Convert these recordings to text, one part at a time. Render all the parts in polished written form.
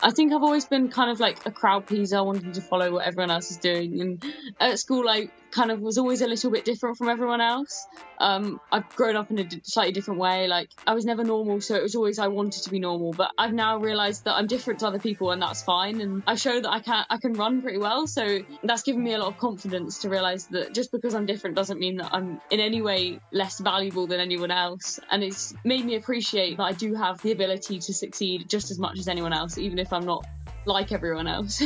I think I've always been kind of like a crowd pleaser, wanting to follow what everyone else is doing. And at school, I kind of was always a little bit different from everyone else. I've grown up in a slightly different way. Like, I was never normal, so it was always I wanted to be normal. But I've now realised that I'm different to other people, and that's fine. And I show that I can run pretty well, so that's given me a lot of confidence to realise that just because I'm different doesn't mean that I'm in any way less valuable than anyone else. And it's made me appreciate that I do have the ability to succeed just as much as anyone else, even if I'm not like everyone else.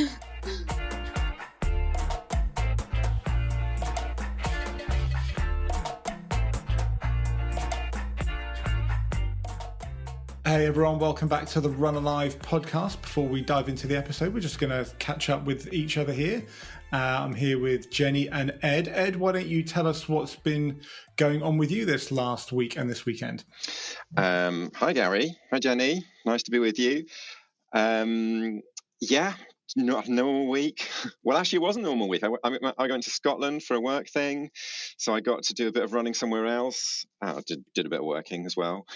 Hey everyone, welcome back to the Run Alive podcast. Before we dive into the episode, we're just going to catch up with each other here. I'm here with Jenny and Ed. Ed, why don't you tell us what's been going on with you this last week and this weekend? Hi Gary, hi Jenny, nice to be with you. Not a normal week. Well, actually, it wasn't a normal week. I went to Scotland for a work thing, so I got to do a bit of running somewhere else. I did a bit of working as well.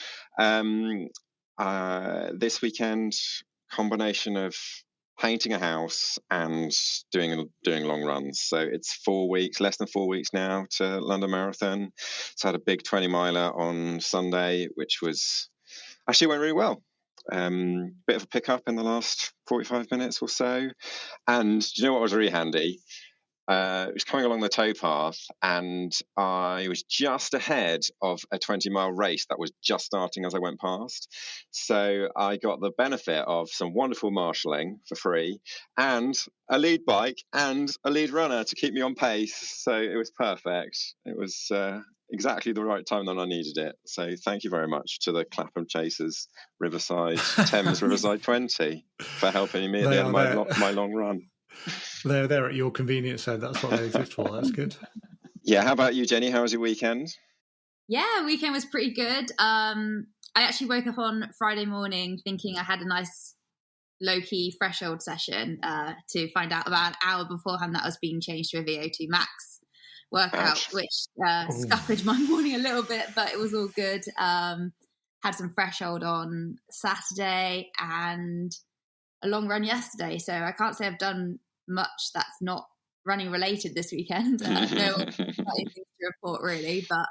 This weekend, combination of painting a house and doing long runs. So it's 4 weeks, less than 4 weeks now to London Marathon. So I had a big 20 miler on Sunday, which actually went really well. Bit of a pickup in the last 45 minutes or so. And do you know what was really handy? It was coming along the towpath, and I was just ahead of a 20-mile race that was just starting as I went past. So I got the benefit of some wonderful marshalling for free, and a lead bike and a lead runner to keep me on pace. So it was perfect. It was exactly the right time that I needed it. So thank you very much to the Clapham Chasers Thames Riverside 20 for helping me at the end of my long run. They're there at your convenience, so that's what they exist for. That's good. Yeah, how about you, Jenny? How was your weekend? Yeah, weekend was pretty good. I actually woke up on Friday morning thinking I had a nice low-key threshold session to find out about an hour beforehand that I was being changed to a VO2 max workout, which scuppered my morning a little bit, but it was all good. Had some threshold on Saturday and a long run yesterday, so I can't say I've done much that's not running related this weekend. No exciting things to report really, but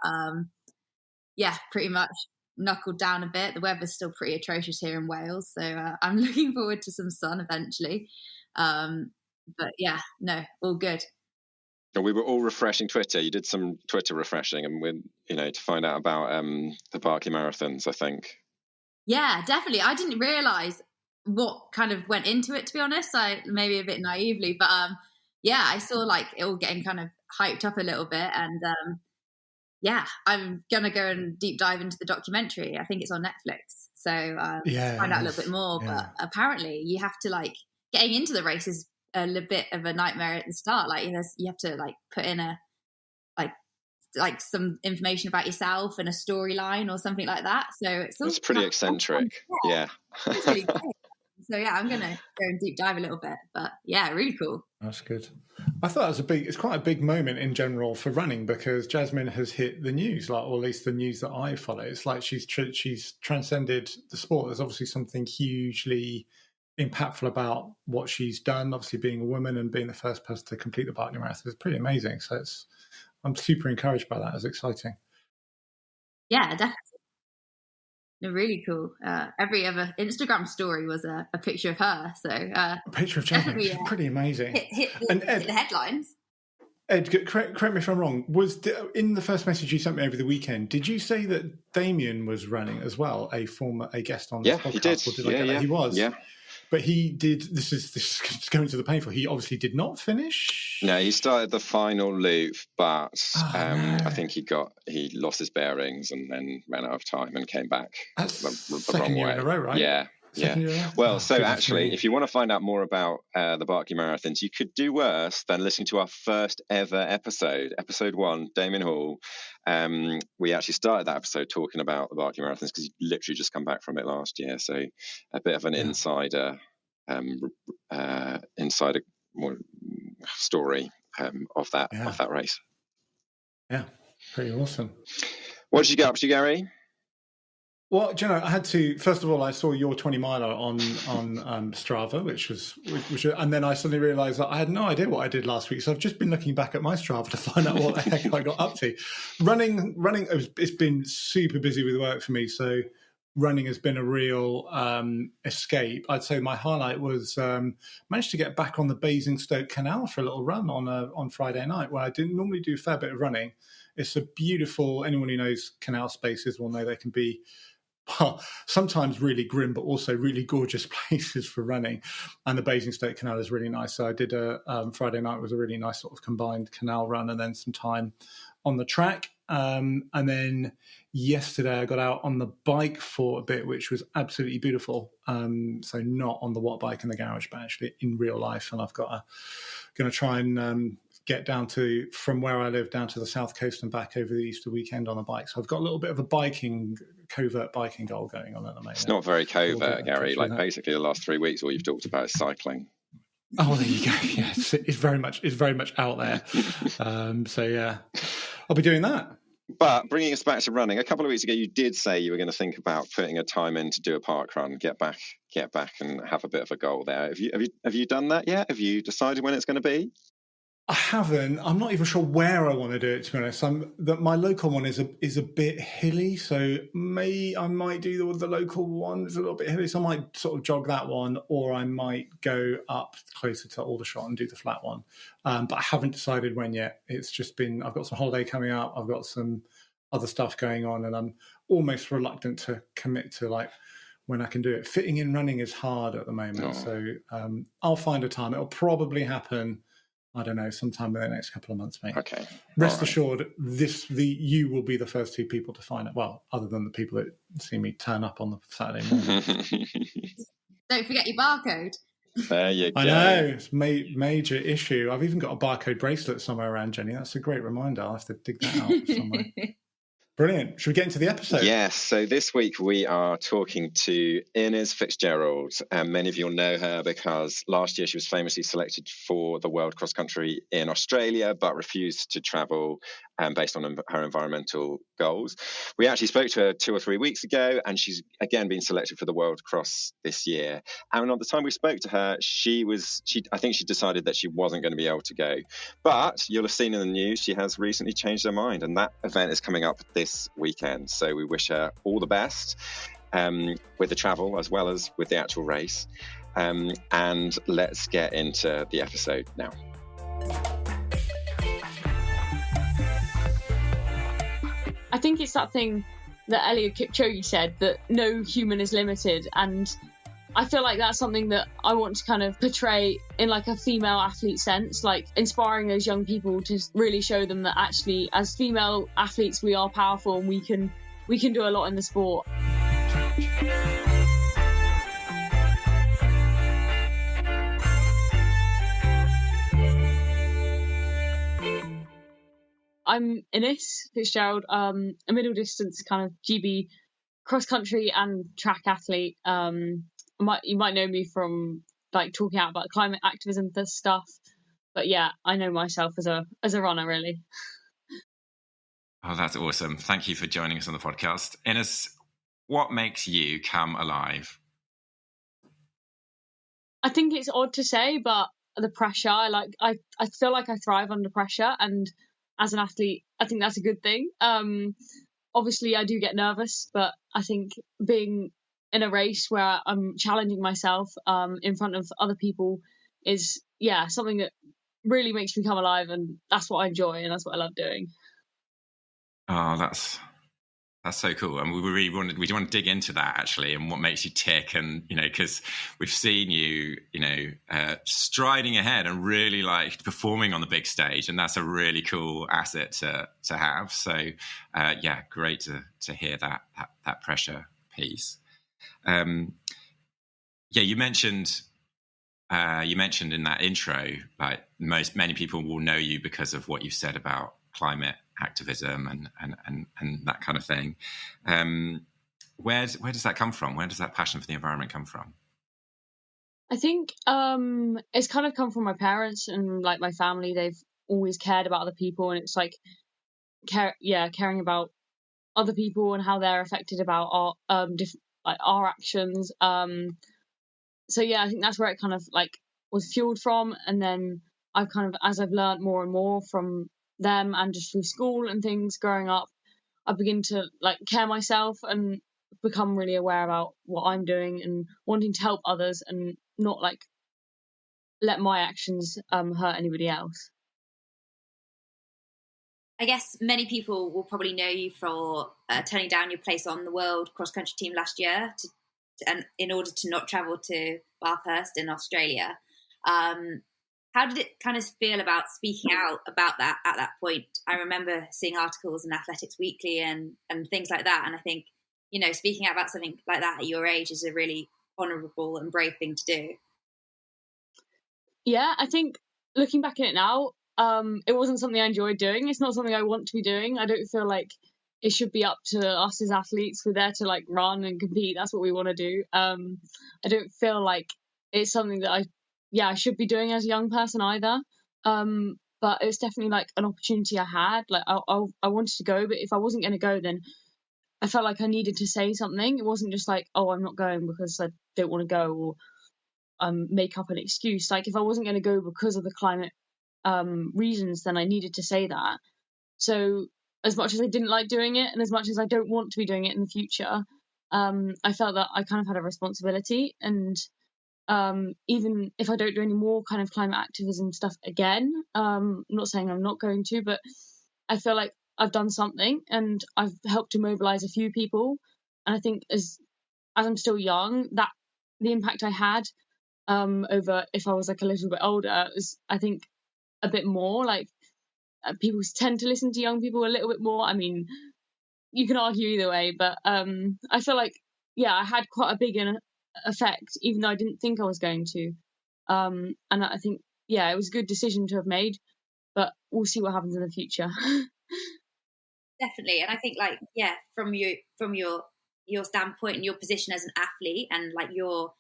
pretty much knuckled down a bit. The weather's still pretty atrocious here in Wales, so I'm looking forward to some sun eventually. But yeah, no, all good. We were all refreshing Twitter. You did some Twitter refreshing, and to find out about the Barkley marathons, I think. Yeah, definitely. I didn't realise what kind of went into it, to be honest. I maybe a bit naively, but I saw like it all getting kind of hyped up a little bit, and I'm gonna go and deep dive into the documentary. I think it's on Netflix, so find out a little bit more. Yeah. But apparently, you have to like getting into the race is a little bit of a nightmare at the start. Like you have to like put in a like some information about yourself and a storyline or something like that. So it's pretty eccentric. Yeah. It's really great. So yeah, I'm gonna go and deep dive a little bit, but yeah, really cool. That's good. I thought it's quite a big moment in general for running because Jasmine has hit the news, or at least the news that I follow. It's like she's transcended the sport. There's obviously something hugely impactful about what she's done. Obviously, being a woman and being the first person to complete the Barkley Marathon is pretty amazing. So I'm super encouraged by that. It's exciting. Yeah, definitely. They're really cool. Every other Instagram story was a picture of her. So a picture of Jasmine, which is pretty amazing. Hit the headlines. Ed, correct me if I'm wrong. In the first message you sent me over the weekend, did you say that Damien was running as well, a guest on this podcast? He did. Or did I get that? He was. Yeah. But he did. This is going to the painful. He obviously did not finish. No, he started the final loop, but I think he lost his bearings and then ran out of time and came back. That's the wrong way. In a row, right? Yeah. Well, so actually, if you want to find out more about the Barkley Marathons, you could do worse than listening to our first ever episode 1, Damien Hall. We actually started that episode talking about the Barkley Marathons because he literally just come back from it last year. So a bit of an insider story of that race. Yeah, pretty awesome. What did you get up to, Gary? Well, do you know, I had to. First of all, I saw your 20 miler on Strava, which and then I suddenly realised that I had no idea what I did last week. So I've just been looking back at my Strava to find out what the heck I got up to. Running. It's been super busy with work for me, so running has been a real escape. I'd say my highlight was managed to get back on the Basingstoke Canal for a little run on Friday night, where I didn't normally do a fair bit of running. It's a beautiful. Anyone who knows canal spaces will know they can be, well, sometimes really grim, but also really gorgeous places for running. And the Basingstoke Canal is really nice. So I did Friday night was a really nice sort of combined canal run and then some time on the track. And then yesterday I got out on the bike for a bit, which was absolutely beautiful. So not on the watt bike in the garage, but actually in real life. And I've got going to try and get down from where I live down to the south coast and back over the Easter weekend on a bike. So I've got a little bit of a covert biking goal going on at the moment. It's not very covert, Gary. Like basically the last 3 weeks, all you've talked about is cycling. Oh, there you go. Yeah, it's very much out there. So yeah, I'll be doing that. But bringing us back to running, a couple of weeks ago, you did say you were going to think about putting a time in to do a park run, get back, and have a bit of a goal there. Have you done that yet? Have you decided when it's going to be? I haven't. I'm not even sure where I want to do it, to be honest. My local one is a bit hilly, so I might do the local one. It's a little bit hilly, so I might sort of jog that one, or I might go up closer to Aldershot and do the flat one. But I haven't decided when yet. It's just been, I've got some holiday coming up, I've got some other stuff going on, and I'm almost reluctant to commit to like when I can do it. Fitting in running is hard at the moment, so I'll find a time. It'll probably happen, I don't know, sometime in the next couple of months, mate. Okay. Rest assured, you will be the first 2 people to find it. Well, other than the people that see me turn up on the Saturday morning. Don't forget your barcode. There you go. I know, it's major issue. I've even got a barcode bracelet somewhere around, Jenny. That's a great reminder. I'll have to dig that out somewhere. Brilliant. Should we get into the episode? Yes. So this week we are talking to Innes Fitzgerald. Many of you will know her because last year she was famously selected for the World Cross Country in Australia, but refused to travel based on her environmental goals. We actually spoke to her 2 or 3 weeks ago, and she's again been selected for the World Cross this year. And at the time we spoke to her, I think she decided that she wasn't going to be able to go. But you'll have seen in the news, she has recently changed her mind, and that event is coming up this weekend. So we wish her all the best with the travel as well as with the actual race. And let's get into the episode now. I think it's that thing that Eliud Kipchoge said, that no human is limited, and I feel like that's something that I want to kind of portray in like a female athlete sense, like inspiring those young people to really show them that actually as female athletes we are powerful and we can do a lot in the sport. I'm Innes Fitzgerald, a middle distance kind of GB cross country and track athlete. You might know me from like talking out about climate activism stuff, but yeah, I know myself as a runner really. Oh, that's awesome! Thank you for joining us on the podcast, Innes. What makes you come alive? I think it's odd to say, but the pressure. I feel like I thrive under pressure, and as an athlete, I think that's a good thing. Obviously, I do get nervous, but I think being in a race where I'm challenging myself in front of other people is, something that really makes me come alive, and that's what I enjoy, and that's what I love doing. Oh, that's so cool. And we really want to dig into that actually, and what makes you tick, and because we've seen you striding ahead and really like performing on the big stage, and that's a really cool asset to have. So great to hear that pressure piece. You mentioned in that intro, like many people will know you because of what you said about climate activism and that kind of thing. Where does that come from? Where does that passion for the environment come from? I think it's kind of come from my parents and like my family. They've always cared about other people, and it's like caring about other people and how they're affected about our our actions. So yeah, I think that's where it kind of like was fueled from, and then I've kind of, as I've learned more and more from them and just through school and things growing up, I begin to like care myself and become really aware about what I'm doing and wanting to help others and not like let my actions hurt anybody else. I guess many people will probably know you for turning down your place on the world cross-country team last year and in order to not travel to Bathurst in Australia. How did it kind of feel about speaking out about that at that point? I remember seeing articles in Athletics Weekly and things like that. And I think, you know, speaking out about something like that at your age is a really honourable and brave thing to do. Yeah, I think looking back at it now, it wasn't something I enjoyed doing. It's not something I want to be doing. I don't feel like it should be up to us as athletes. We're there to like run and compete. That's what we want to do. I don't feel like it's something that I should be doing as a young person either. But it was definitely like an opportunity I had. Like I wanted to go, but if I wasn't going to go, then I felt like I needed to say something. It wasn't just like, oh, I'm not going because I don't want to go, or make up an excuse. Like if I wasn't going to go because of the climate reasons, then I needed to say that. So as much as I didn't like doing it, and as much as I don't want to be doing it in the future, I felt that I kind of had a responsibility. And even if I don't do any more kind of climate activism stuff again, I'm not saying I'm not going to, but I feel like I've done something and I've helped to mobilize a few people. And I think as I'm still young, that the impact I had over if I was like a little bit older is, I think, a bit more. Like people tend to listen to young people a little bit more. I mean, you can argue either way, but I feel like, yeah, I had quite a big effect, even though I didn't think I was going to. And I think, yeah, it was a good decision to have made, but we'll see what happens in the future. Definitely. And I think like, yeah, from your standpoint and your position as an athlete and like your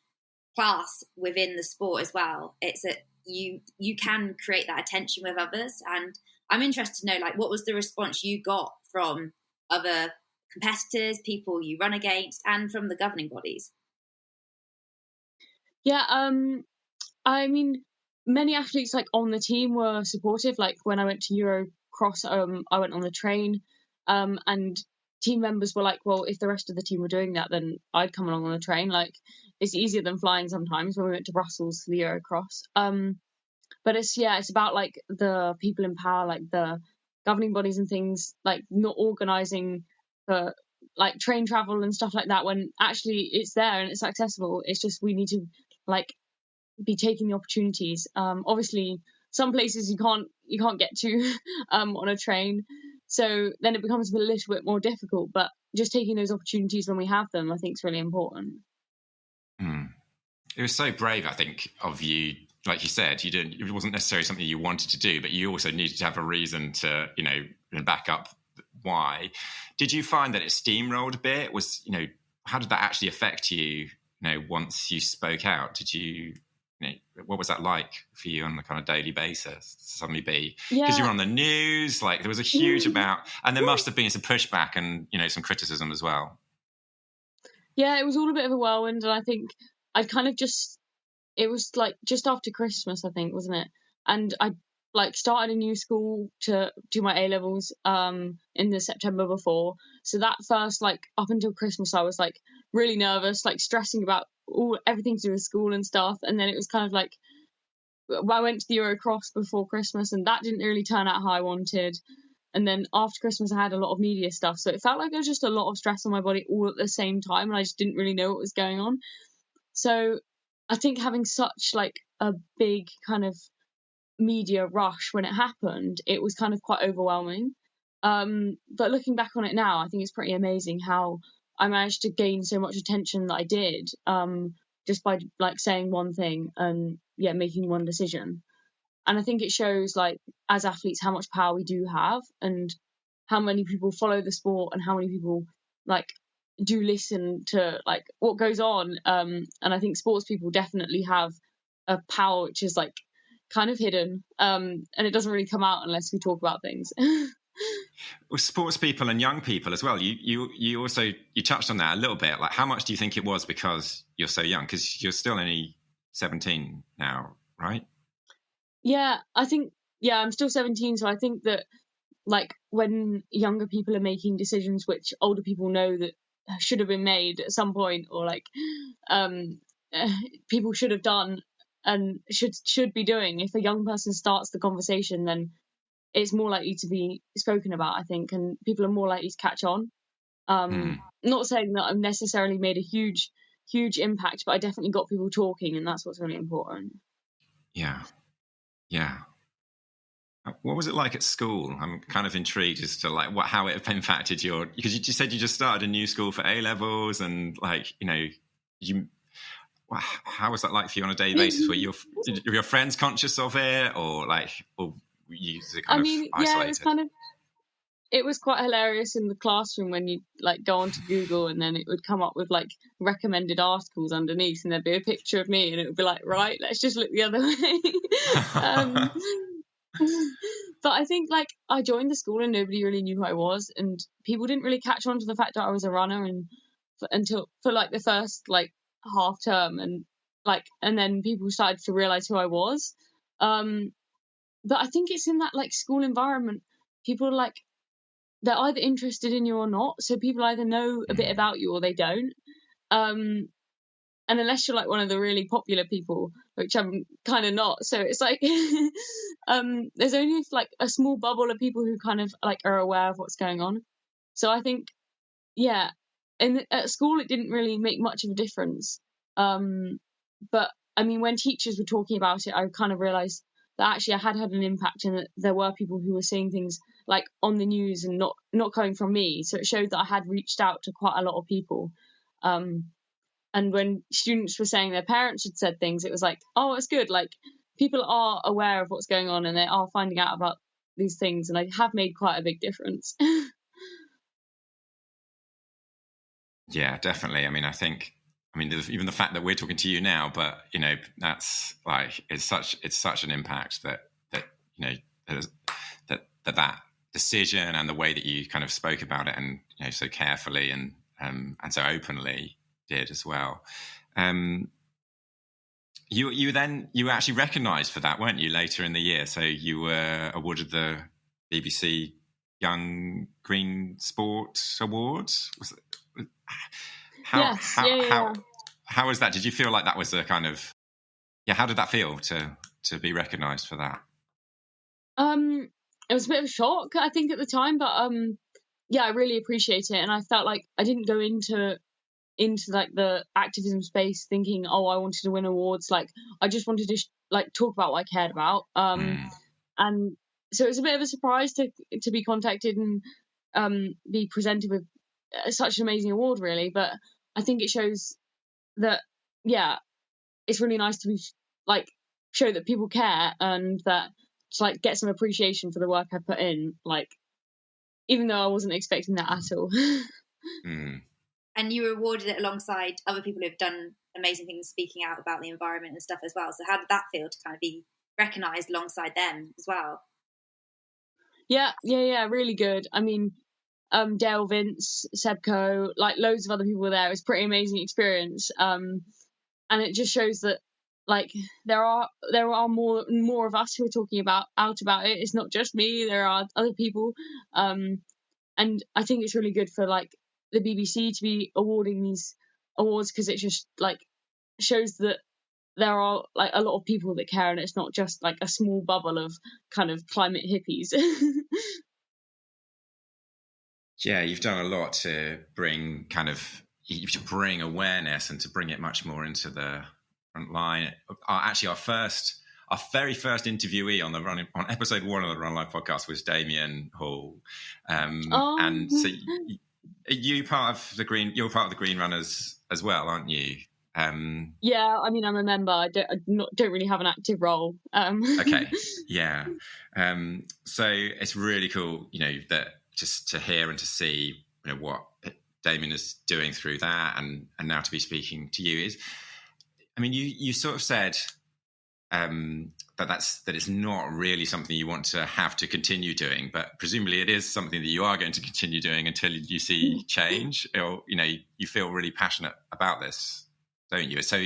class within the sport as well, it's that you can create that attention with others. And I'm interested to know, like, what was the response you got from other competitors, people you run against, and from the governing bodies? Yeah, I mean, many athletes like on the team were supportive. Like when I went to Eurocross, I went on the train, and team members were like, well, if the rest of the team were doing that, then I'd come along on the train. Like it's easier than flying sometimes. When we went to Brussels for the Eurocross, but it's about like the people in power, like the governing bodies and things, like not organising for like train travel and stuff like that when actually it's there and it's accessible. It's just we need to like be taking the opportunities. Obviously some places you can't get to on a train, so then it becomes a little bit more difficult, but just taking those opportunities when we have them, I think, is really important. It was so brave, I think, of you. Like you said, it wasn't necessarily something you wanted to do, but you also needed to have a reason to, you know, back up why. Did you find that it steamrolled a bit? How did that actually affect you, once you spoke out? Did you, what was that like for you on a kind of daily basis to suddenly be, because you were on the news, like there was a huge amount, and there must have been some pushback and, some criticism as well. Yeah, it was all a bit of a whirlwind, and I think I'd kind of it was like just after Christmas, I think, wasn't it? And I like started a new school to do my A-levels in the September before. So that first, like up until Christmas, I was like really nervous, like stressing about everything to do with school and stuff. And then it was kind of like I went to the Eurocross before Christmas, and that didn't really turn out how I wanted. And then after Christmas, I had a lot of media stuff, so it felt like there was just a lot of stress on my body all at the same time, and I just didn't really know what was going on. So I think having such like a big kind of media rush when it happened, it was kind of quite overwhelming. But looking back on it now, I think it's pretty amazing how I managed to gain so much attention that I did, just by like saying one thing and making one decision. And I think it shows, like, as athletes, how much power we do have and how many people follow the sport and how many people like do listen to like what goes on. And I think sports people definitely have a power which is like kind of hidden, and it doesn't really come out unless we talk about things. With sports people and young people as well, you also touched on that a little bit. Like, how much do you think it was because you're so young? Because you're still only 17 now, right? Yeah, I think, I'm still 17, so I think that, like, when younger people are making decisions which older people know that should have been made at some point, or like people should have done and should be doing, if a young person starts the conversation, then it's more likely to be spoken about, I think, and people are more likely to catch on. Not saying that I've necessarily made a huge impact, but I definitely got people talking, and that's what's really important. Yeah. What was it like at school? I'm kind of intrigued as to like how it impacted because you said you just started a new school for A levels, and like, how was that like for you on a daily basis? Were your friends conscious of it, or were you kind of isolated? It was quite hilarious in the classroom when you like go onto Google, and then it would come up with like recommended articles underneath, and there'd be a picture of me, and it would be like, right, let's just look the other way. But I think like I joined the school and nobody really knew who I was, and people didn't really catch on to the fact that I was a runner, and until like the first like half term, and then people started to realize who I was. But I think it's in that like school environment, people are like, they're either interested in you or not, so people either know a bit about you or they don't. And unless you're like one of the really popular people, which I'm kind of not, so it's like there's only like a small bubble of people who kind of like are aware of what's going on. So I think, at school it didn't really make much of a difference. But I mean, when teachers were talking about it, I kind of realised that actually I had an impact, and that there were people who were seeing things like on the news and not coming from me. So it showed that I had reached out to quite a lot of people. And when students were saying their parents had said things, it was like, oh, it's good. Like, people are aware of what's going on, and they are finding out about these things, and I have made quite a big difference. Yeah, definitely. I mean, even the fact that we're talking to you now, but that's like, it's such an impact that that decision and the way that you kind of spoke about it, and so carefully and so openly did as well. You were actually recognised for that, weren't you, later in the year? So you were awarded the BBC Young Green Sports Awards. How was that? Did you feel like that was a kind of how did that feel to be recognised for that? It was a bit of a shock, I think, at the time, but I really appreciate it, and I felt like I didn't go into like the activism space thinking, oh, I wanted to win awards. Like, I just wanted to talk about what I cared about. And so it was a bit of a surprise to be contacted and be presented with such an amazing award, really. But I think it shows that it's really nice to be show that people care, and that to get some appreciation for the work I put in, even though I wasn't expecting that at all. And you were awarded it alongside other people who've done amazing things, speaking out about the environment and stuff as well. So how did that feel to kind of be recognised alongside them as well? Yeah, really good. I mean, Dale, Vince, Sebco, loads of other people were there. It was a pretty amazing experience. And it just shows that there are more of us who are talking out about it. It's not just me. There are other people. And I think it's really good for the BBC to be awarding these awards, because it just shows that there are a lot of people that care, and it's not just a small bubble of kind of climate hippies. Yeah, you've done a lot to bring awareness and to bring it much more into the front line. Actually, our very first interviewee on episode 1 of the Run Live podcast was Damien Hall, and so you're part of the Green Runners as well, aren't you? Yeah, I mean, I'm a member. I don't really have an active role. Okay, yeah. So it's really cool, that just to hear and to see, what Damien is doing through that, and now to be speaking to you is, I mean, you sort of said that it's not really something you want to have to continue doing, but presumably it is something that you are going to continue doing until you see change, or you feel really passionate about this, don't you? So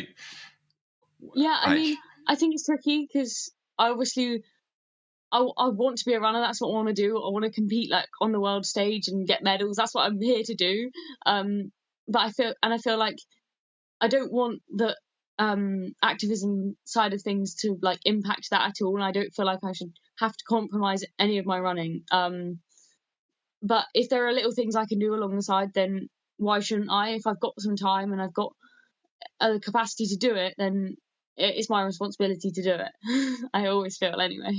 yeah, I mean, I think it's tricky because I want to be a runner. That's what I want to do. I want to compete like on the world stage and get medals. That's what I'm here to do. But I feel like I don't want the activism side of things to like impact that at all. And I don't feel like I should have to compromise any of my running. But if there are little things I can do along the side, then why shouldn't I? If I've got some time and I've got the capacity to do it, then it's my responsibility to do it. I always feel anyway.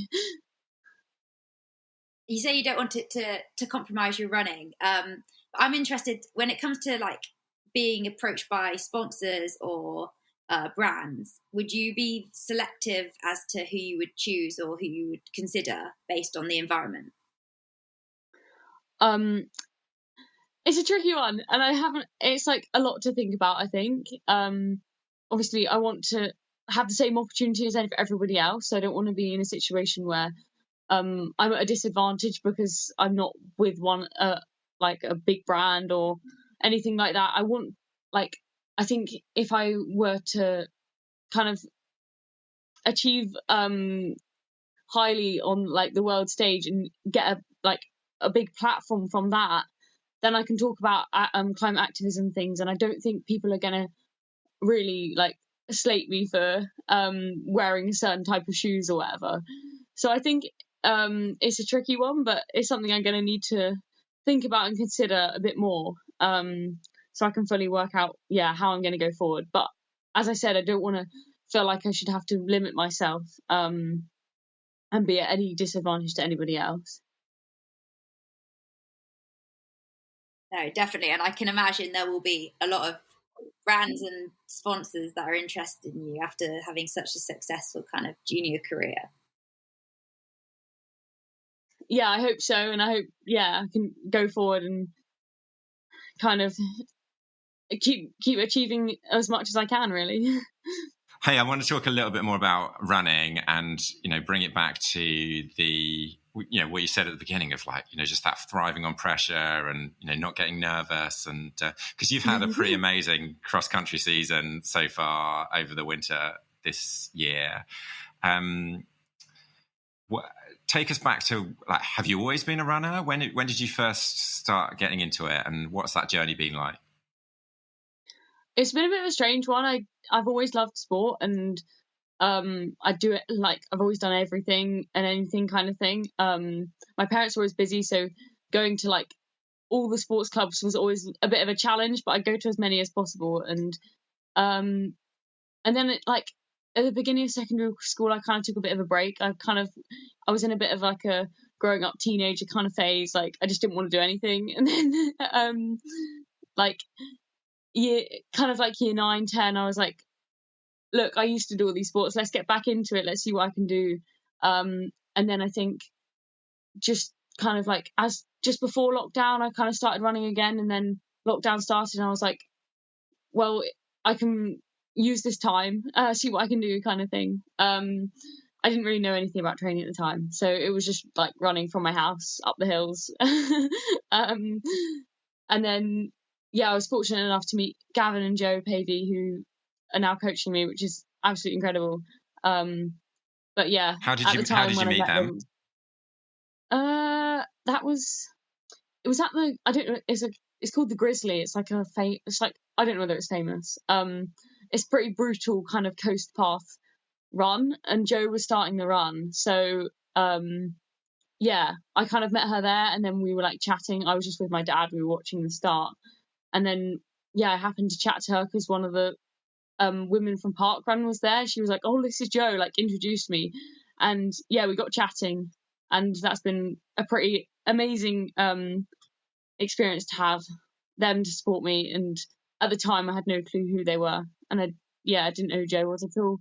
You say you don't want it to compromise your running. I'm interested when it comes to like being approached by sponsors or brands. Would you be selective as to who you would choose or who you would consider based on the environment? It's a tricky one, and it's like a lot to think about, I think. Obviously I want to have the same opportunity as everybody else, so I don't want to be in a situation where I'm at a disadvantage because I'm not with one like a big brand or anything like that. I think if I were to kind of achieve highly on like the world stage and get a big platform from that, then I can talk about climate activism things, and I don't think people are gonna really like slate me for wearing a certain type of shoes or whatever. So I think it's a tricky one, but it's something I'm going to need to think about and consider a bit more, so I can fully work out how I'm going to go forward. But as I said, I don't want to feel like I should have to limit myself and be at any disadvantage to anybody else. No, definitely. And I can imagine there will be a lot of brands and sponsors that are interested in you after having such a successful kind of junior career. Yeah, I hope so. And I hope, I can go forward and kind of keep achieving as much as I can, really. Hey, I want to talk a little bit more about running and, bring it back to the, what you said at the beginning of like, just that thriving on pressure and, not getting nervous. And because you've had a pretty amazing cross country season so far over the winter this year. Take us back to like, have you always been a runner? When did you first start getting into it, and what's that journey been like? It's been a bit of a strange one. I've always loved sport, and I do it like I've always done everything and anything kind of thing. My parents were always busy, so going to like all the sports clubs was always a bit of a challenge, but I'd go to as many as possible. And then at the beginning of secondary school, I kind of took a bit of a break. I was in a bit of like a growing up teenager kind of phase. Like I just didn't want to do anything. And then year 9, 10, I was like, look, I used to do all these sports. Let's get back into it. Let's see what I can do. And then I think just kind of like just before lockdown, I kind of started running again. And then lockdown started, and I was like, well, I can use this time, see what I can do kind of thing. I didn't really know anything about training at the time, so it was just like running from my house up the hills. And then I was fortunate enough to meet Gavin and Joe Pavey, who are now coaching me, which is absolutely incredible. But yeah, how did you meet them? It was at the, I don't know, it's called the Grizzly. It's like it's like, I don't know whether it's famous. It's pretty brutal kind of coast path run, and Joe was starting the run, so I kind of met her there, and then we were like chatting. I was just with my dad, we were watching the start, and then I happened to chat to her because one of the women from Parkrun was there. She was like, oh, this is Joe, like introduced me, and we got chatting, and that's been a pretty amazing experience to have them to support me. And at the time I had no clue who they were, and I didn't know who Joe was at all.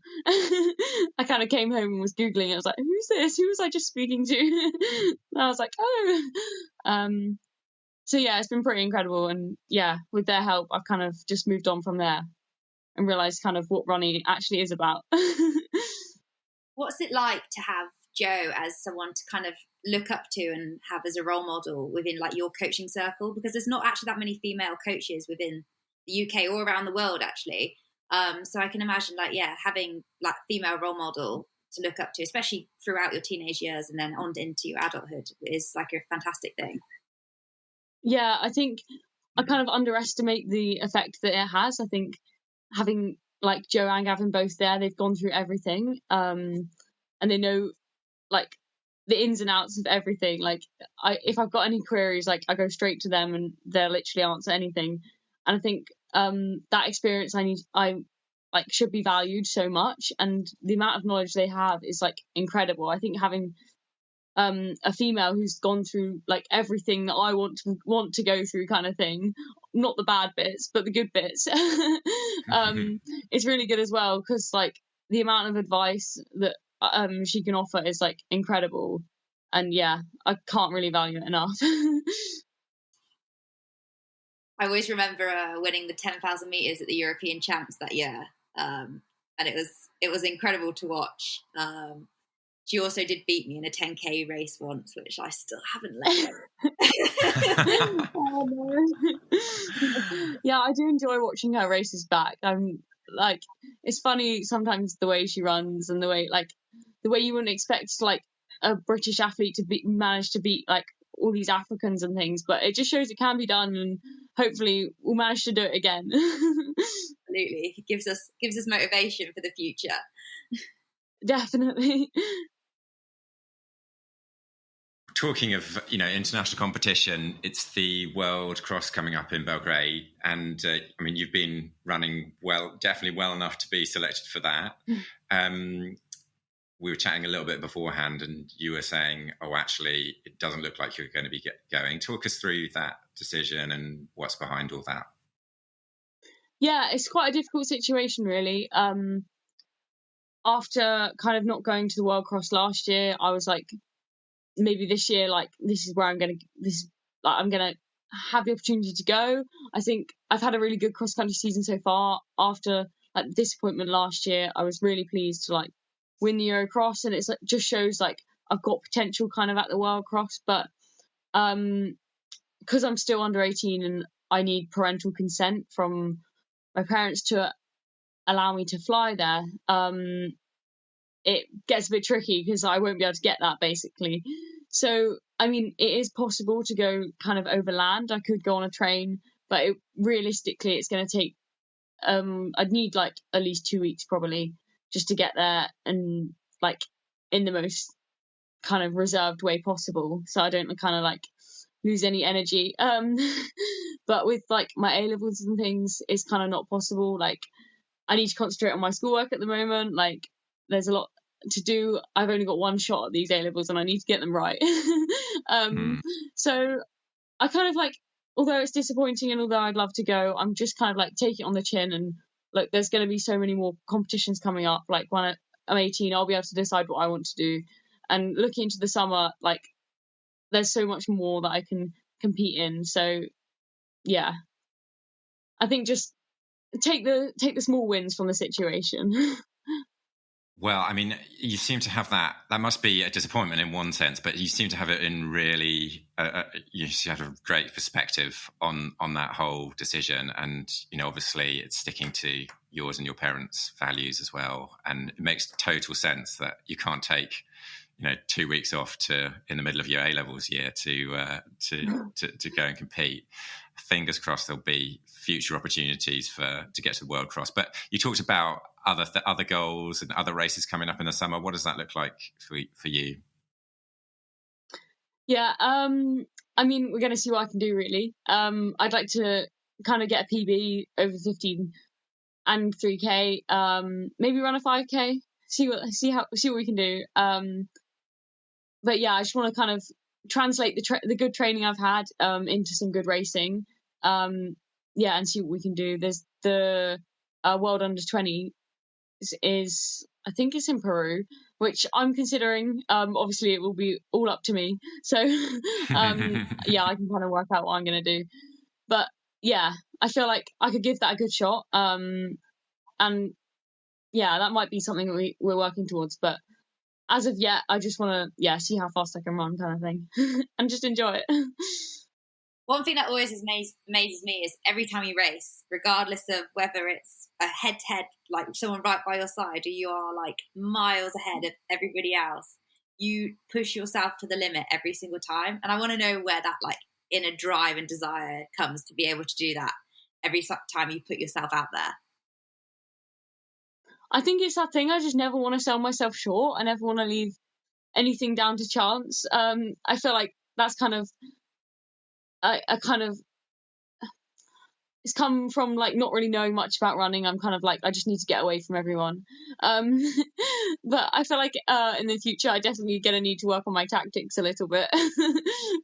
I kind of came home and was Googling it. I was like, who's this? Who was I just speaking to? And I was like, oh. So it's been pretty incredible. And with their help, I've kind of just moved on from there and realised kind of what running actually is about. what's it like to have Jo as someone to kind of look up to and have as a role model within like your coaching circle? Because there's not actually that many female coaches within the UK or around the world actually. So I can imagine having like female role model to look up to, especially throughout your teenage years and then on into your adulthood, is like a fantastic thing. Yeah, I think I kind of underestimate the effect that it has. I think having like Jo and Gavin both there, they've gone through everything, and they know like the ins and outs of everything. Like if I've got any queries, like I go straight to them and they'll literally answer anything. And I think that experience I like should be valued so much, and the amount of knowledge they have is like incredible. I think having a female who's gone through like everything that I want to go through, kind of thing, not the bad bits but the good bits, it's really good as well, because like the amount of advice that she can offer is like incredible, and yeah, I can't really value it enough. I always remember winning the 10,000 meters at the European Champs that year, and it was incredible to watch. She also did beat me in a 10k race once, which I still haven't let go. Oh, no. Yeah, I do enjoy watching her races back. I'm like, it's funny sometimes the way she runs and the way you wouldn't expect like a British athlete to manage to beat like all these Africans and things, but it just shows it can be done, and hopefully we'll manage to do it again. Absolutely, it gives us motivation for the future. Definitely. Talking of international competition, it's the World Cross coming up in Belgrade, and I mean, you've been running definitely well enough to be selected for that. We were chatting a little bit beforehand, and you were saying, "Oh, actually, it doesn't look like you're going to be going." Talk us through that decision and what's behind all that. Yeah, it's quite a difficult situation, really. After kind of not going to the World Cross last year, I was like, maybe this year, like this is where I'm gonna have the opportunity to go. I think I've had a really good cross country season so far. After like the disappointment last year, I was really pleased to like win the Eurocross, and it's like just shows like I've got potential kind of at the World Cross, but because I'm still under 18 and I need parental consent from my parents to allow me to fly there, it gets a bit tricky because I won't be able to get that, basically. So, I mean, it is possible to go kind of overland. I could go on a train, but realistically, it's going to take, I'd need like at least 2 weeks probably just to get there, and like in the most kind of reserved way possible, so I don't kind of like lose any energy. But with like my A-levels and things, it's kind of not possible. Like I need to concentrate on my schoolwork at the moment. Like there's a lot to do. I've only got one shot at these A-levels and I need to get them right. So I kind of like, although it's disappointing and although I'd love to go, I'm just kind of like take it on the chin, and like there's going to be so many more competitions coming up. Like when I'm 18, I'll be able to decide what I want to do, and looking into the summer, like there's so much more that I can compete in. So yeah, I think just take the small wins from the situation. Well, I mean, you seem to have that. That must be a disappointment in one sense, but you seem to have it in really. You have a great perspective on that whole decision, and obviously, it's sticking to yours and your parents' values as well. And it makes total sense that you can't take, 2 weeks off in the middle of your A-levels year to go and compete. Fingers crossed, there'll be future opportunities to get to the World Cross. But you talked about other goals and other races coming up in the summer. What does that look like for you? Yeah, I mean, we're going to see what I can do, really. I'd like to kind of get a PB over 15 and 3K, maybe run a 5K, see what we can do. But yeah, I just want to kind of translate the good training I've had into some good racing. And see what we can do. There's the World Under 20 is I think it's in Peru, which I'm considering. Obviously, it will be all up to me. So I can kind of work out what I'm going to do. But yeah, I feel like I could give that a good shot. And yeah, that might be something that we're working towards. But as of yet, I just want to see how fast I can run, kind of thing, and just enjoy it. One thing that always amazes me is every time you race, regardless of whether it's a head-to-head, like someone right by your side, or you are like miles ahead of everybody else, you push yourself to the limit every single time. And I want to know where that like inner drive and desire comes to be able to do that every time you put yourself out there. I think it's that thing. I just never want to sell myself short. I never want to leave anything down to chance. I feel like that's kind of it's come from like not really knowing much about running. I'm kind of like, I just need to get away from everyone. But I feel like in the future I definitely gonna need to work on my tactics a little bit.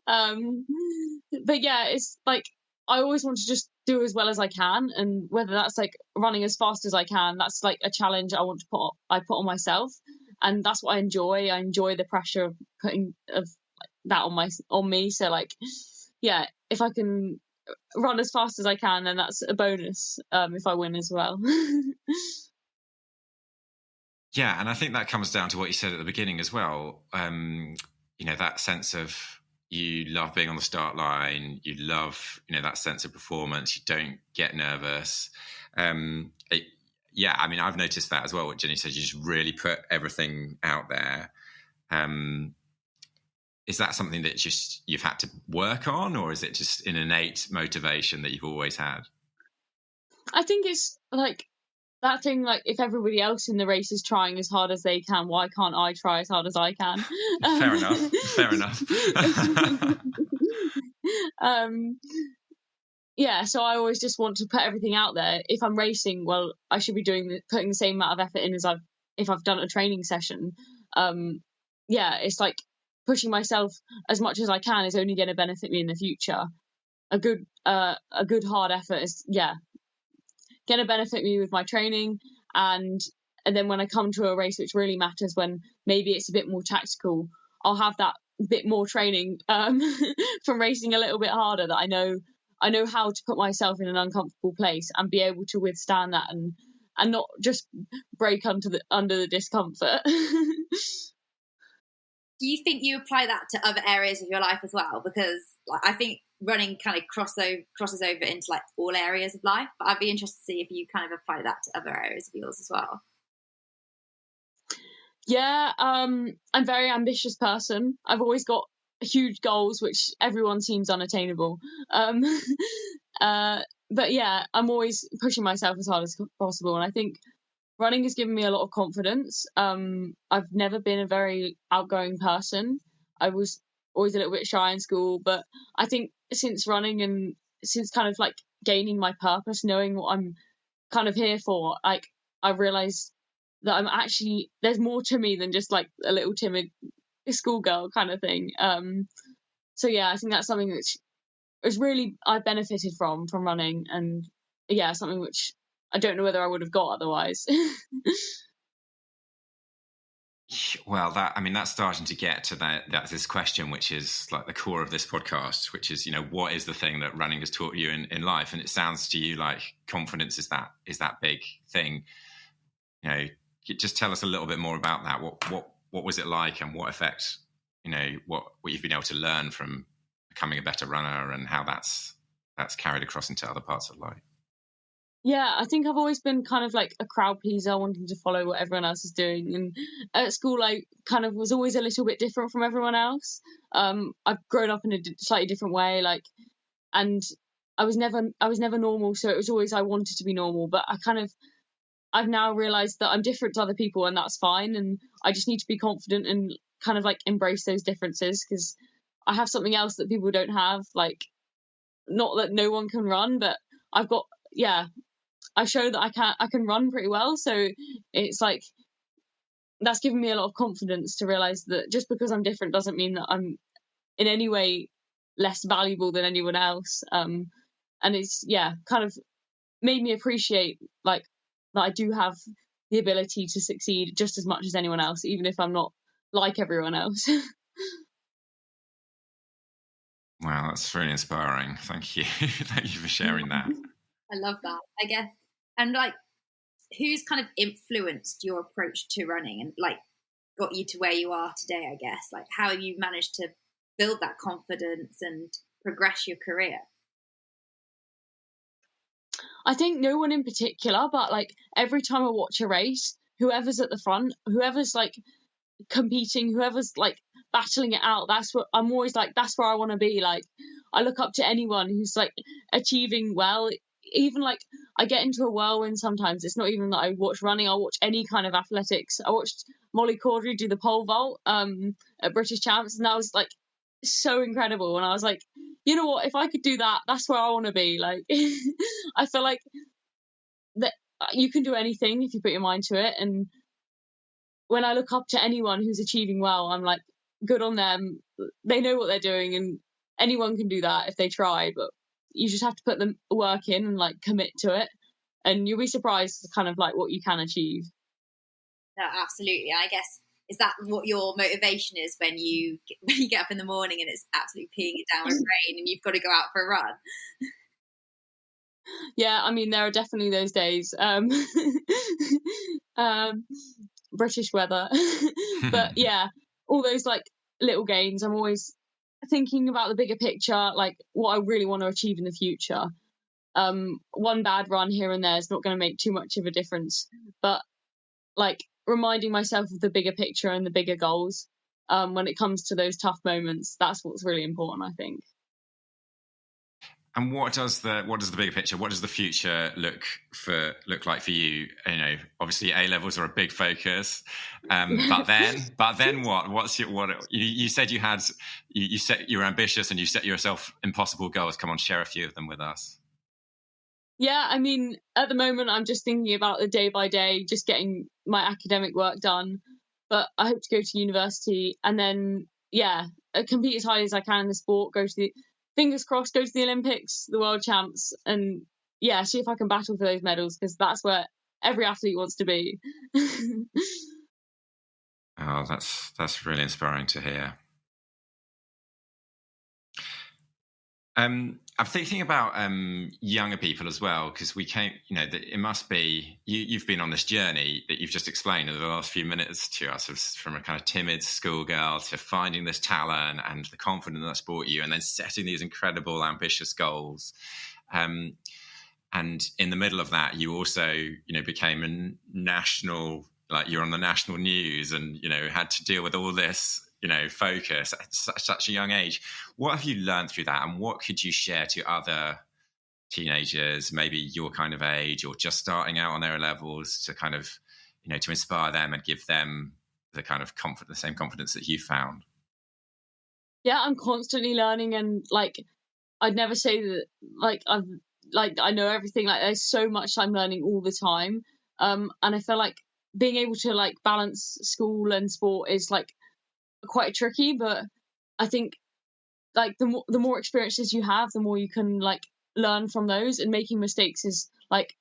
But yeah, it's like I always want to just do as well as I can, and whether that's like running as fast as I can, that's like a challenge I want to put on myself, and that's what I enjoy. I enjoy the pressure of putting that on me. So like, yeah, if I can run as fast as I can, then that's a bonus if I win as well. Yeah, and I think that comes down to what you said at the beginning as well. That sense of you love being on the start line, you love that sense of performance, you don't get nervous. I've noticed that as well, what Jenny said, you just really put everything out there. Is that something that just you've had to work on, or is it just an innate motivation that you've always had? I think it's like that thing, like if everybody else in the race is trying as hard as they can, why can't I try as hard as I can? Fair enough. Yeah, so I always just want to put everything out there. If I'm racing, well, I should be putting the same amount of effort in as if I've done a training session. It's like pushing myself as much as I can is only going to benefit me in the future. A good hard effort is going to benefit me with my training, and then when I come to a race which really matters, when maybe it's a bit more tactical, I'll have that bit more training from racing a little bit harder, that I know how to put myself in an uncomfortable place and be able to withstand that and not just break under the discomfort. Do you think you apply that to other areas of your life as well? Because like, I think running kind of crosses over into like all areas of life, but I'd be interested to see if you kind of apply that to other areas of yours as well. Yeah, I'm a very ambitious person. I've always got huge goals, which everyone seems unattainable. But yeah, I'm always pushing myself as hard as possible, and I think running has given me a lot of confidence. I've never been a very outgoing person. I was always a little bit shy in school, but I think since running and since kind of like gaining my purpose, knowing what I'm kind of here for, like I've realized that I'm actually, there's more to me than just like a little timid schoolgirl kind of thing. So yeah, I think that's something which is really I've benefited from running, and yeah, something which I don't know whether I would have got otherwise. Well, that's starting to get to that's this question, which is like the core of this podcast, which is, what is the thing that running has taught you in life? And it sounds to you like confidence is that big thing. Just tell us a little bit more about that. What was it like, and what effect, what you've been able to learn from becoming a better runner, and how that's carried across into other parts of life? Yeah, I think I've always been kind of like a crowd pleaser, wanting to follow what everyone else is doing. And at school, I kind of was always a little bit different from everyone else. I've grown up in a slightly different way, and I was never normal. So it was always I wanted to be normal, but I've now realised that I'm different to other people, and that's fine. And I just need to be confident and kind of like embrace those differences, because I have something else that people don't have. Like, not that no one can run, but I've got I show that I can run pretty well. So it's like that's given me a lot of confidence to realise that just because I'm different doesn't mean that I'm in any way less valuable than anyone else. And it's kind of made me appreciate like that I do have the ability to succeed just as much as anyone else, even if I'm not like everyone else. Wow, that's really inspiring. Thank you. Thank you for sharing that. I love that, I guess. And like, who's kind of influenced your approach to running? And like, got you to where you are today, I guess? Like, how you managed to build that confidence and progress your career? I think no one in particular, but like every time I watch a race, whoever's at the front, whoever's like competing, whoever's like battling it out, that's what I'm always like, that's where I want to be. Like, I look up to anyone who's like achieving well. Even like I get into a whirlwind sometimes. It's not even that I watch running, I'll watch any kind of athletics. I watched Molly Caudry do the pole vault at British Champs, and that was like so incredible. And I was like, you know what, if I could do that, that's where I want to be. Like I feel like that you can do anything if you put your mind to it. And when I look up to anyone who's achieving well, I'm like, good on them. They know what they're doing, and anyone can do that if they try. But you just have to put the work in and like commit to it, and you'll be surprised kind of like what you can achieve. No, absolutely. I guess, is that what your motivation is when you get up in the morning and it's absolutely peeing it down with rain and you've got to go out for a run? Yeah, I mean, there are definitely those days. British weather. But yeah, all those like little gains, I'm always thinking about the bigger picture, like what I really want to achieve in the future. One bad run here and there is not going to make too much of a difference, but like reminding myself of the bigger picture and the bigger goals when it comes to those tough moments, that's what's really important, I think. And what does the bigger picture, what does the future look like for you? You know, obviously A levels are a big focus, but then what? You said you set, you were ambitious and you set yourself impossible goals. Come on, share a few of them with us. Yeah, I mean, at the moment I'm just thinking about the day by day, just getting my academic work done. But I hope to go to university and then compete as high as I can in the sport. Fingers crossed, go to the Olympics, the World Champs, and see if I can battle for those medals, because that's where every athlete wants to be. Oh, that's really inspiring to hear. I'm thinking about younger people as well, because it must be, you've been on this journey that you've just explained over the last few minutes to us, from a kind of timid schoolgirl to finding this talent and the confidence that's brought you, and then setting these incredible, ambitious goals. And in the middle of that, you also, became a national, like you're on the national news, and, had to deal with all this focus at such a young age. What have you learned through that, and what could you share to other teenagers, maybe your kind of age or just starting out on their levels, to kind of, to inspire them and give them the kind of the same confidence that you found? Yeah, I'm constantly learning, and like I'd never say that I know everything. Like, there's so much I'm learning all the time, and I feel like being able to like balance school and sport is like quite tricky, but I think like the more experiences you have, the more you can like learn from those, and making mistakes is like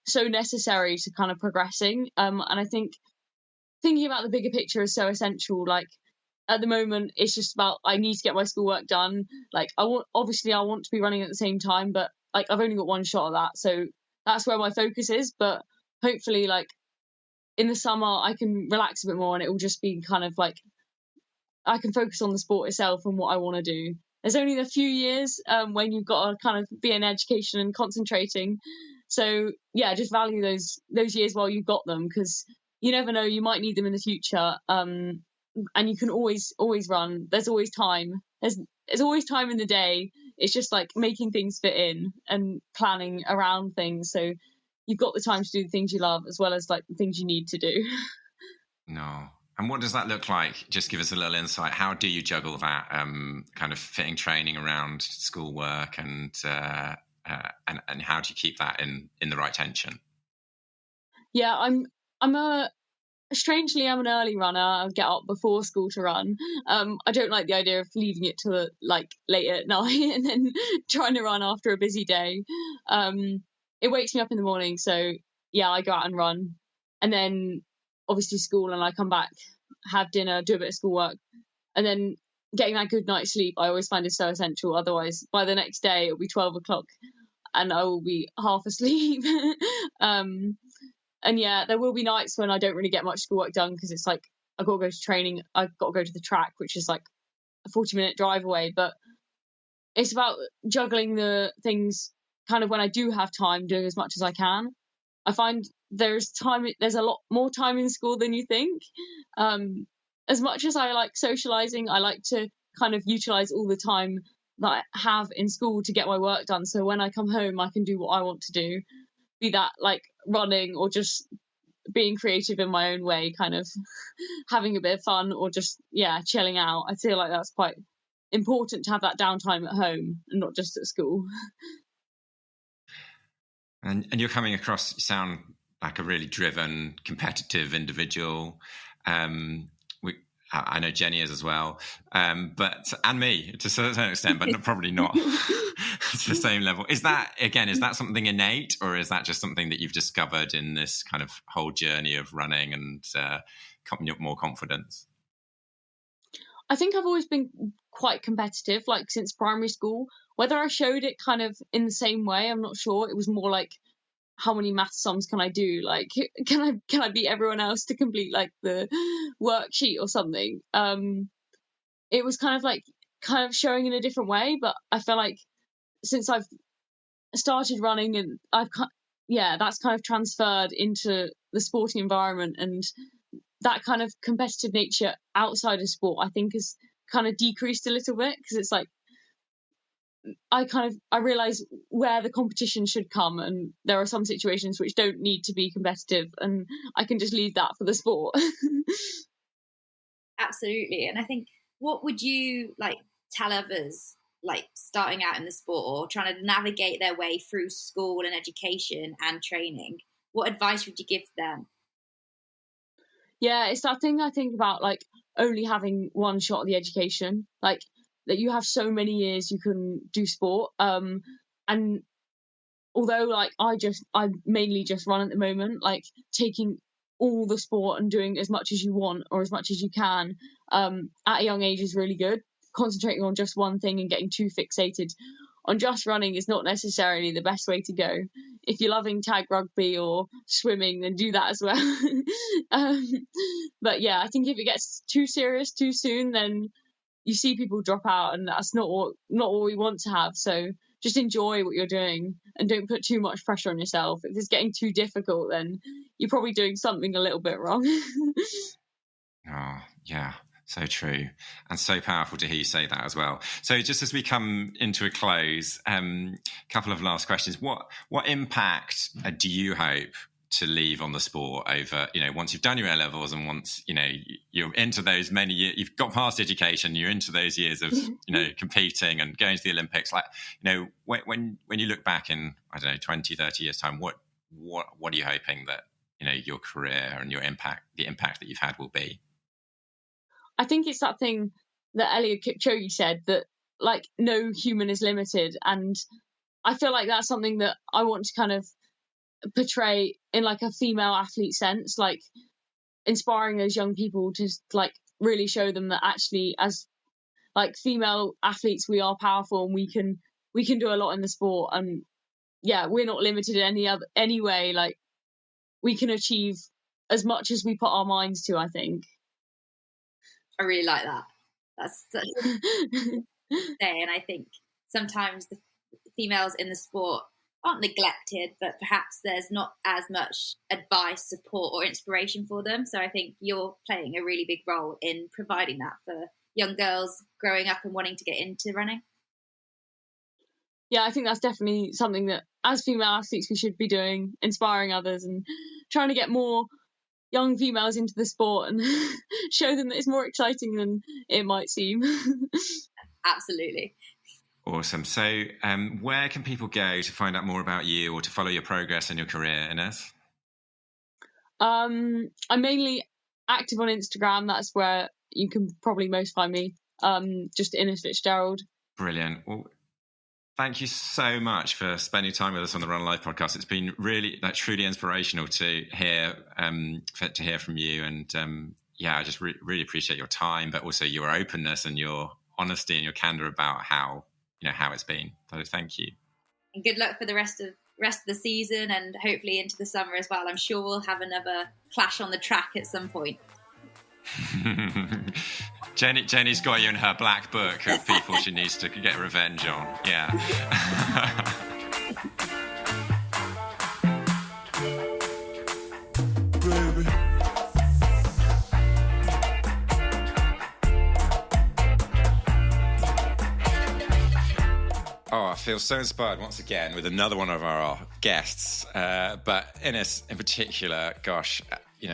so necessary to kind of progressing. And I think thinking about the bigger picture is so essential. Like at the moment, it's just about, I need to get my schoolwork done. Like I want to be running at the same time, but like I've only got one shot at that, so that's where my focus is. But hopefully, like in the summer, I can relax a bit more, and it will just be kind of like I can focus on the sport itself and what I want to do. There's only a few years when you've got to kind of be in education and concentrating. So yeah, just value those years while you've got them, because you never know, you might need them in the future. And you can always run. There's always time. There's always time in the day. It's just like making things fit in and planning around things. So you've got the time to do the things you love as well as like the things you need to do. No. And what does that look like? Just give us a little insight. How do you juggle that kind of fitting training around schoolwork, and how do you keep that in the right tension? Yeah, I'm an early runner. I get up before school to run. I don't like the idea of leaving it to like late at night and then trying to run after a busy day. It wakes me up in the morning, so yeah, I go out and run, and then obviously school, and I come back, have dinner, do a bit of schoolwork, and then getting that good night's sleep I always find is so essential. Otherwise by the next day it'll be 12 o'clock and I will be half asleep. And yeah, there will be nights when I don't really get much schoolwork done, because it's like I've got to go to training, I've got to go to the track, which is like a 40-minute drive away. But it's about juggling the things kind of when I do have time, doing as much as I can. I find there's a lot more time in school than you think. As much as I like socializing, I like to kind of utilize all the time that I have in school to get my work done. So when I come home, I can do what I want to do, be that like running or just being creative in my own way, kind of having a bit of fun, or just chilling out. I feel like that's quite important to have that downtime at home and not just at school. And you're coming across, you sound like a really driven, competitive individual. I know Jenny is as well, and me to a certain extent, but probably not to the same level. Is that something innate, or is that just something that you've discovered in this kind of whole journey of running and more confidence? I think I've always been quite competitive, like since primary school. Whether I showed it kind of in the same way, I'm not sure. It was more like, how many math sums can I do? Like, can I beat everyone else to complete like the worksheet or something? It was kind of showing in a different way. But I feel like since I've started running, and that's kind of transferred into the sporting environment, and that kind of competitive nature outside of sport, I think, has kind of decreased a little bit, because it's like I realize where the competition should come, and there are some situations which don't need to be competitive, and I can just leave that for the sport. Absolutely. And I think, what would you like tell others like starting out in the sport or trying to navigate their way through school and education and training? What advice would you give them? Yeah, it's that thing I think about, like only having one shot at the education, like that you have so many years you can do sport. And although like I mainly just run at the moment, like taking all the sport and doing as much as you want or as much as you can at a young age is really good. Concentrating on just one thing and getting too fixated on just running is not necessarily the best way to go. If you're loving tag rugby or swimming, then do that as well. But yeah, I think if it gets too serious too soon, then you see people drop out, and that's not what we want to have. So just enjoy what you're doing and don't put too much pressure on yourself. If it's getting too difficult, then you're probably doing something a little bit wrong. Oh, yeah. So true, and so powerful to hear you say that as well. So just as we come into a close, couple of last questions. What impact do you hope to leave on the sport over, once you've done your A-levels and once, you're into those many years, you've got past education, you're into those years of, competing and going to the Olympics, like, when you look back in, I don't know, 20, 30 years time, what are you hoping that, your career and the impact that you've had will be? I think it's that thing that Eliud Kipchoge said, that like no human is limited, and I feel like that's something that I want to kind of portray in like a female athlete sense, like inspiring those young people to like really show them that actually as like female athletes we are powerful and we can do a lot in the sport, and we're not limited in any way. Like we can achieve as much as we put our minds to, I think. I really like that. That's such a thing, and I think sometimes the females in the sport aren't neglected, but perhaps there's not as much advice, support, or inspiration for them. So I think you're playing a really big role in providing that for young girls growing up and wanting to get into running. Yeah, I think that's definitely something that as female athletes we should be doing, inspiring others and trying to get more young females into the sport and show them that it's more exciting than it might seem. Absolutely. Awesome. So where can people go to find out more about you or to follow your progress in your career, Innes? I'm mainly active on Instagram. That's where you can probably most find me. Just Innes Fitzgerald. Brilliant. Well, thank you so much for spending time with us on the Run Live podcast. It's been really, truly inspirational to hear from you. And I just really appreciate your time, but also your openness and your honesty and your candor about how it's been. So thank you. And good luck for the rest of the season and hopefully into the summer as well. I'm sure we'll have another clash on the track at some point. Jenny's got you in her black book of people she needs to get revenge on. Yeah. Oh, I feel so inspired once again with another one of our guests. But Innes in particular, gosh,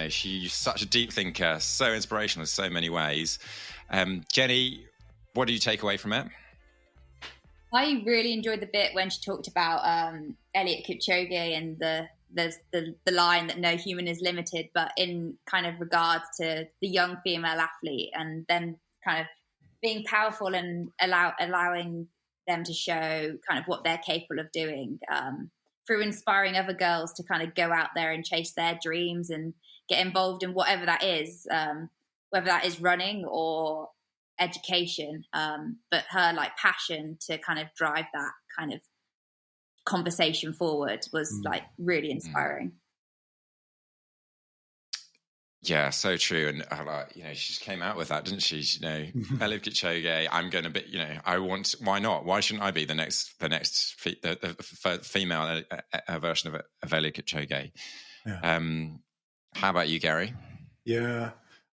she's such a deep thinker, so inspirational in so many ways. Jenny, what do you take away from it? I really enjoyed the bit when she talked about Eliud Kipchoge and the line that no human is limited, but in kind of regards to the young female athlete and them kind of being powerful and allowing them to show kind of what they're capable of doing through inspiring other girls to kind of go out there and chase their dreams and get involved in whatever that is, whether that is running or education, but her like passion to kind of drive that kind of conversation forward was like really inspiring. Yeah, so true. And she just came out with that, didn't she? Eliud Kipchoge, I'm going to be, why not? Why shouldn't I be the next female version of Eliud Kipchoge? Yeah. How about you, Gary? Yeah.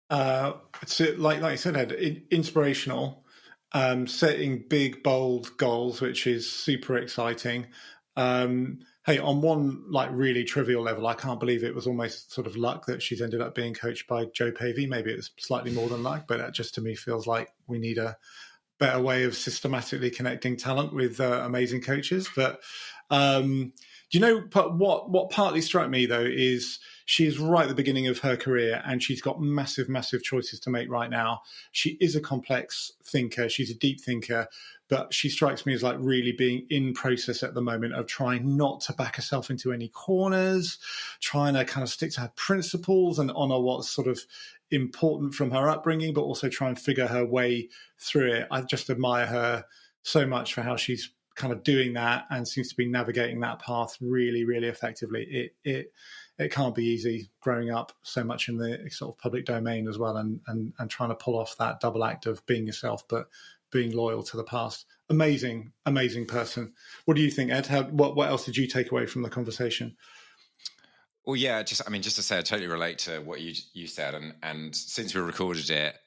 It's like you said, Ed, inspirational, setting big, bold goals, which is super exciting. Hey, on one like really trivial level, I can't believe it was almost sort of luck that she's ended up being coached by Joe Pavey. Maybe it was slightly more than luck, but that just to me feels like we need a better way of systematically connecting talent with amazing coaches. But what partly struck me though is she's right at the beginning of her career and she's got massive, massive choices to make right now. She is a complex thinker. She's a deep thinker, but she strikes me as like really being in process at the moment of trying not to back herself into any corners, trying to kind of stick to her principles and honor what's sort of important from her upbringing, but also try and figure her way through it. I just admire her so much for how she's kind of doing that and seems to be navigating that path really, really effectively. It can't be easy growing up so much in the sort of public domain as well and trying to pull off that double act of being yourself, but being loyal to the past. Amazing, amazing person. What do you think, Ed? What else did you take away from the conversation? Well, yeah, just to say, I totally relate to what you said. And since we recorded it,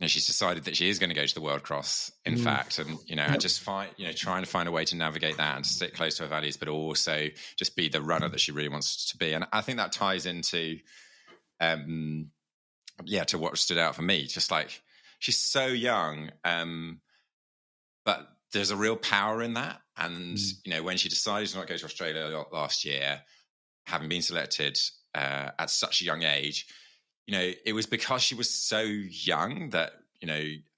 she's decided that she is going to go to the World Cross, in fact, and and just trying to find a way to navigate that and to stick close to her values, but also just be the runner that she really wants to be. And I think that ties into, to what stood out for me. Just like she's so young, but there's a real power in that. And when she decided to not go to Australia last year, having been selected at such a young age. It was because she was so young that,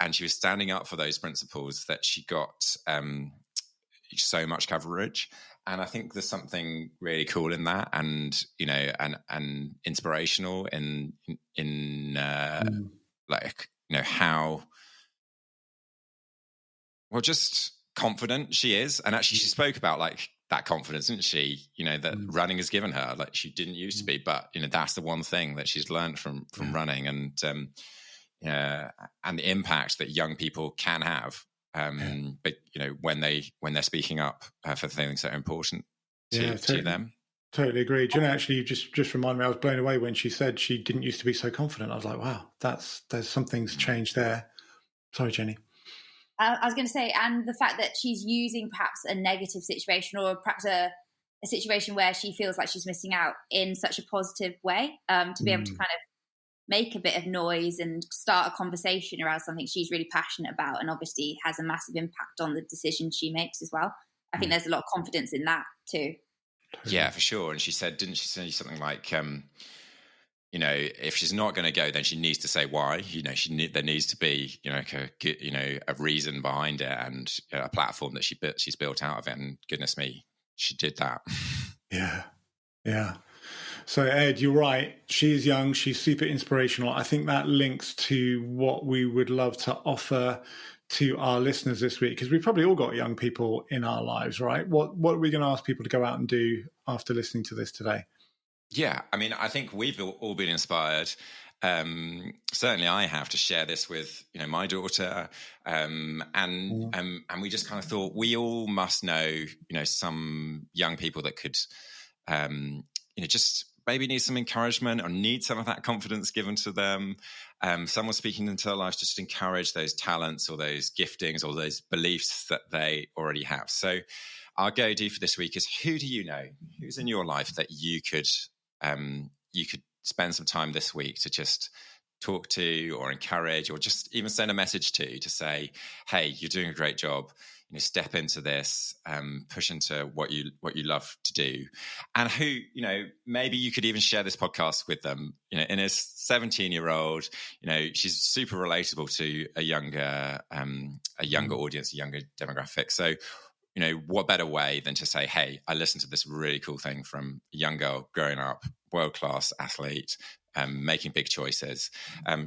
and she was standing up for those principles that she got so much coverage. And I think there's something really cool in that and, and inspirational in how, well, just confident she is. And actually she spoke about like that confidence, didn't she? That running has given her, like she didn't used to be, but that's the one thing that she's learned from running, and the impact that young people can have. But when they're speaking up for things that are important to them. Totally agree. Actually, you just reminded me. I was blown away when she said she didn't used to be so confident. I was like, wow, there's something's changed there. Sorry, Jenny. I was going to say, and the fact that she's using perhaps a negative situation or perhaps a situation where she feels like she's missing out in such a positive way, to be able to kind of make a bit of noise and start a conversation around something she's really passionate about and obviously has a massive impact on the decisions she makes as well. I think there's a lot of confidence in that too. Yeah, for sure. And didn't she say something like, if she's not going to go, then she needs to say why. There needs to be, a reason behind it and a platform that she's built out of it. And goodness me, she did that. Yeah. So Ed, you're right. She is young. She's super inspirational. I think that links to what we would love to offer to our listeners this week, because we've probably all got young people in our lives, right? What are we going to ask people to go out and do after listening to this today? Yeah, I think we've all been inspired, certainly I have, to share this with, you know, my daughter. And we just kind of thought we all must know, you know, some young people that could, you know, just maybe need some encouragement or need some of that confidence given to them. Someone speaking into their lives, just encourage those talents or those giftings or those beliefs that they already have. So our go-to for this week is, who do you know? Who's in your life that you could spend some time this week to just talk to or encourage, or just even send a message to say, hey, you're doing a great job. You know, step into this, push into what you love to do. And who, you know, maybe you could even share this podcast with them. You know, Innes, 17-year-old, you know, she's super relatable to a younger audience, a younger demographic. So, you know, what better way than to say, hey, I listened to this really cool thing from a young girl growing up, world-class athlete, making big choices.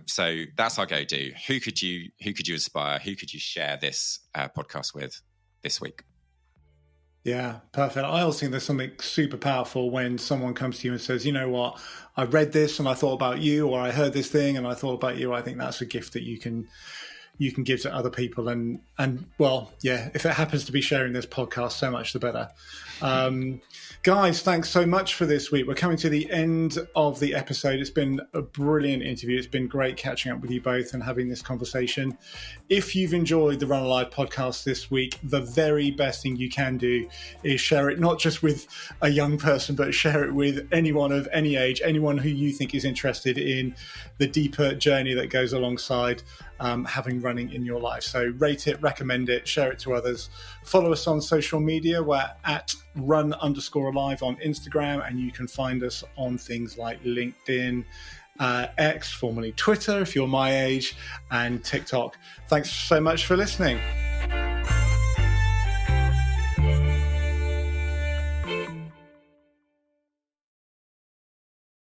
So that's our go-to. Who could you inspire? Who could you share this podcast with this week? Yeah, perfect. I also think there's something super powerful when someone comes to you and says, you know what, I read this and I thought about you, or I heard this thing and I thought about you. I think that's a gift that you can give to other people. And well, yeah, if it happens to be sharing this podcast, so much the better. Guys, thanks so much for this week. We're coming to the end of the episode. It's been a brilliant interview. It's been great catching up with you both and having this conversation. If you've enjoyed the Run Alive podcast this week, the very best thing you can do is share it, not just with a young person, but share it with anyone of any age, anyone who you think is interested in the deeper journey that goes alongside having running in your life. So rate it, recommend it, share it to others. Follow us on social media. We're at run_alive on Instagram, and you can find us on things like LinkedIn, X, formerly Twitter, if you're my age, and TikTok. Thanks so much for listening.